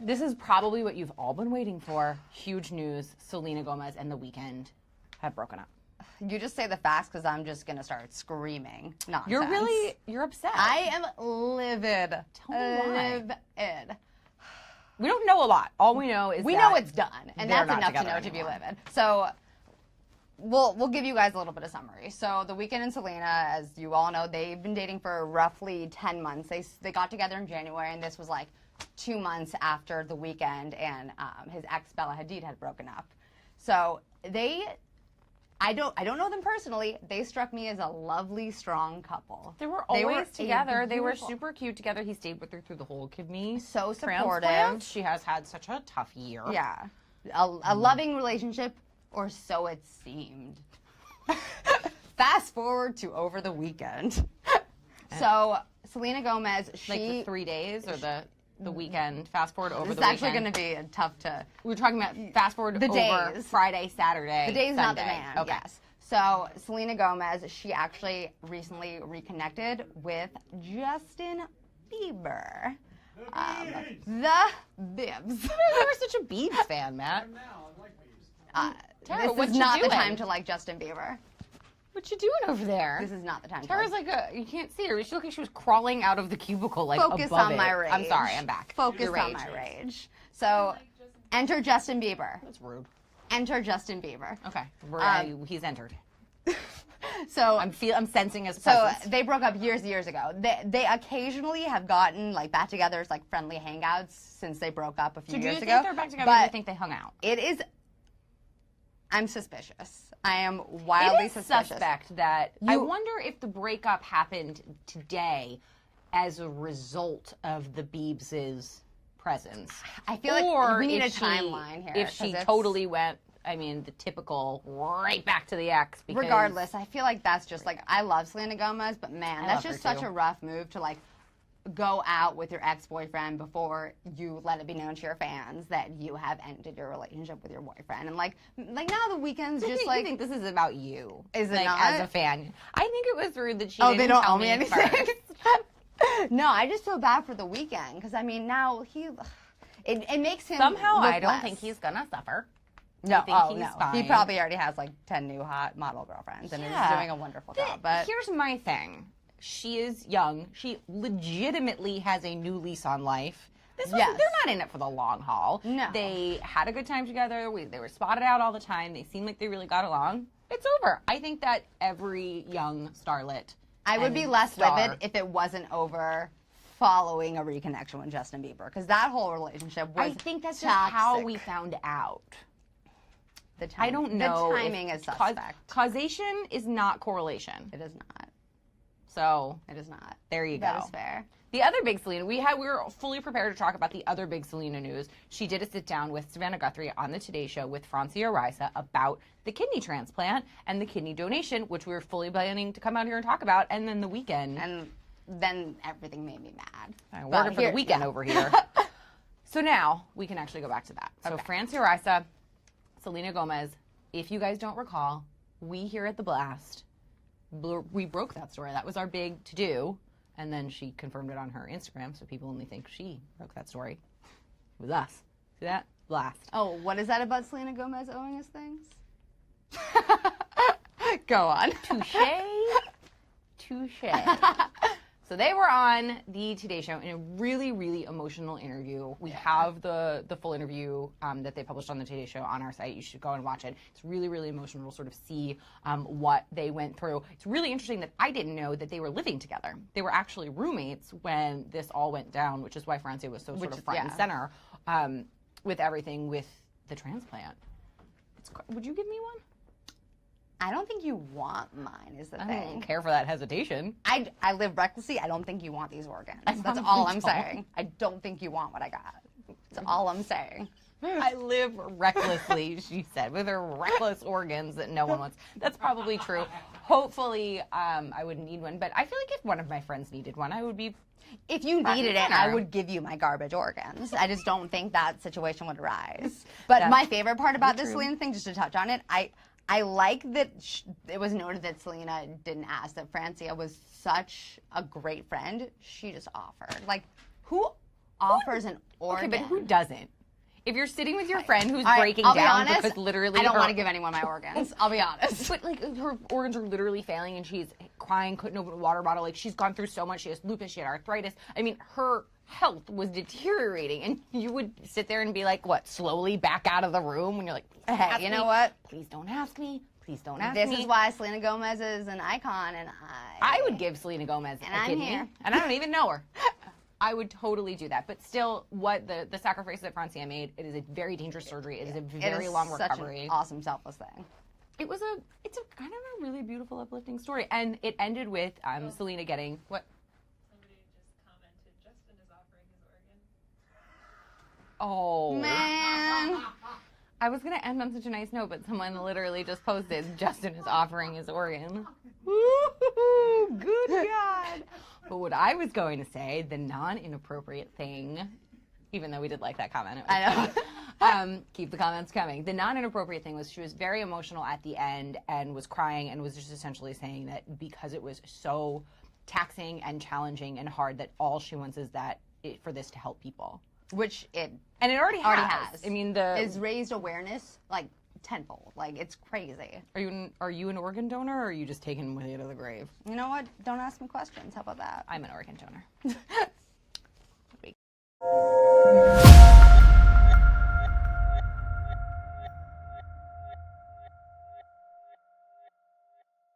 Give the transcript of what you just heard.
This is probably what you've all been waiting for. Huge news. Selena Gomez and The Weeknd have broken up. You just say the facts because I'm just going to start screaming nonsense. You're upset. I am livid. Tell me why. Livid. We don't know a lot. All we know is we know it's done, and they're that's not enough to together know to be anymore. livid. So we'll give you guys a little bit of summary. So The Weeknd and Selena, as you all know, they've been dating for roughly 10 months. They got together in January, and this was like 2 months after The Weeknd and his ex Bella Hadid had broken up. So I don't know them personally. They struck me as a lovely, strong couple. They were always together. They were super cute together. He stayed with her through the whole kidney So supportive. transplant. She has had such a tough year. Yeah. A loving relationship, or so it seemed. Fast forward to over the weekend. So Selena Gomez, Like the 3 days or the weekend. Fast forward over It's the weekend. actually going to be tough to... We were talking about fast forward The over days. Friday, Saturday, The day's not the Sunday. man, Okay. yes. So Selena Gomez, she actually recently reconnected with Justin Bieber. The Bibs. You were such a Biebs fan, Matt. Tara, This what is you not the doing? time to like Justin Bieber. What you doing over there? This is not the time to Tara's like you can't see her. She looked like she was crawling out of the cubicle, like Focus above on it. my rage. I'm sorry, I'm back. Focus Your on rage. my rage. So, enter Justin Bieber. That's rude. Enter Justin Bieber. Okay, he's entered. So I'm sensing his So presence. they broke up years ago. They occasionally have gotten like back together as like friendly hangouts since they broke up a few So do years you ago. think they're back together? Or do you think they hung out? It is. I'm suspicious. I am wildly It is suspicious. suspect that I wonder if the breakup happened today as a result of the Biebs' presence. I feel like Or we need a if she- timeline here. If she 'cause it's- totally went, I mean, the typical right back to the ex. Because Regardless, I feel like that's just like I love Selena Gomez, but man, I that's love just her such too. a rough move to like go out with your ex-boyfriend before you let it be known to your fans that you have ended your relationship with your boyfriend. And like now the weekend's just I like think this is about you. Is it like, not? as a fan? I think it was rude that she. oh, didn't they don't tell owe me anything. first. No, I just feel bad for the Weeknd because I mean now it makes him Somehow, look I don't less. think he's gonna suffer. No, I think he's no. fine. He probably already has like 10 new hot model girlfriends and is doing a wonderful job. But Here's my thing. She is young. She legitimately has a new lease on life. They're not in it for the long haul. No. They had a good time together. They were spotted out all the time. They seemed like they really got along. It's over. I think that every young starlet. I would and be less star- livid if it wasn't over following a reconnection with Justin Bieber because that whole relationship was I think that's just how toxic. we found out. The timing, I don't know. The timing is suspect. Causation is not correlation. It is not. So It is not. there you go. That is fair. The other big Selena, we were fully prepared to talk about the other big Selena news. She did a sit down with Savannah Guthrie on the Today Show with Francia Raisa about the kidney transplant and the kidney donation, which we were fully planning to come out here and talk about, and then the weekend. And then everything made me mad. I But ordered for here- the weekend yeah. over here. So now we can actually go back to that. So Francia Raisa, Selena Gomez, if you guys don't recall, we here at The Blast, we broke that story. That was our big to-do. And then she confirmed it on her Instagram, so people only think she broke that story. It was us. See that? Blast. Oh, what is that about Selena Gomez owing us things? Go on. Touche. So they were on the Today Show in a really, really emotional interview. We have the full interview that they published on the Today Show on our site. You should go and watch it. It's really, really emotional to sort of see what they went through. It's really interesting that I didn't know that they were living together. They were actually roommates when this all went down, which is why Francia was so sort of front and center with everything with the transplant. Would you give me one? I don't think you want mine, is the I thing. don't care for that hesitation. I live recklessly. I don't think you want these organs. That's probably all I'm don't. saying. I don't think you want what I got. That's all I'm saying. I live recklessly, she said, with her reckless organs that no one wants. That's probably true. Hopefully, I wouldn't need one. But I feel like if one of my friends needed one, I would be. If you Front needed and it, I center. would give you my garbage organs. I just don't think that situation would arise. But That's my favorite part about this true. Selena thing, just to touch on it, I like that it was noted that Selena didn't ask, that Francia was such a great friend. She just offered. Like, who offers an organ. Okay, but who doesn't? If you're sitting with your friend who's I'll breaking be down honest, because literally I don't her- want to give anyone my organs. I'll be honest. But like her organs are literally failing and she's crying, couldn't open a water bottle. Like she's gone through so much. She has lupus, she had arthritis. I mean, her health was deteriorating, and you would sit there and be like, what, slowly back out of the room when you're like, Hey, you know what? Please don't ask me. Please don't ask This me. is why Selena Gomez is an icon, and I would give Selena Gomez And a I'm kidney, here. and I don't even know her. I would totally do that. But still, what the sacrifice that Francia made, it is a very dangerous surgery. It is a very long recovery. Such an awesome, selfless thing. It's a kind of a really beautiful, uplifting story. And it ended with Selena getting, what? Somebody just commented, Justin is offering his organ. Oh. Man. I was going to end on such a nice note, but someone literally just posted, Justin is offering his organ. Woo-hoo, good God. But what I was going to say, the non-inappropriate thing, even though we did like that comment. It was I know. keep the comments coming. The non-inappropriate thing was she was very emotional at the end and was crying and was just essentially saying that because it was so taxing and challenging and hard that all she wants is for this to help people. Which it And it already has. I mean, is raised awareness like tenfold. Like it's crazy. Are you an organ donor, or are you just taking with you to the grave? You know what? Don't ask me questions. How about that? I'm an organ donor.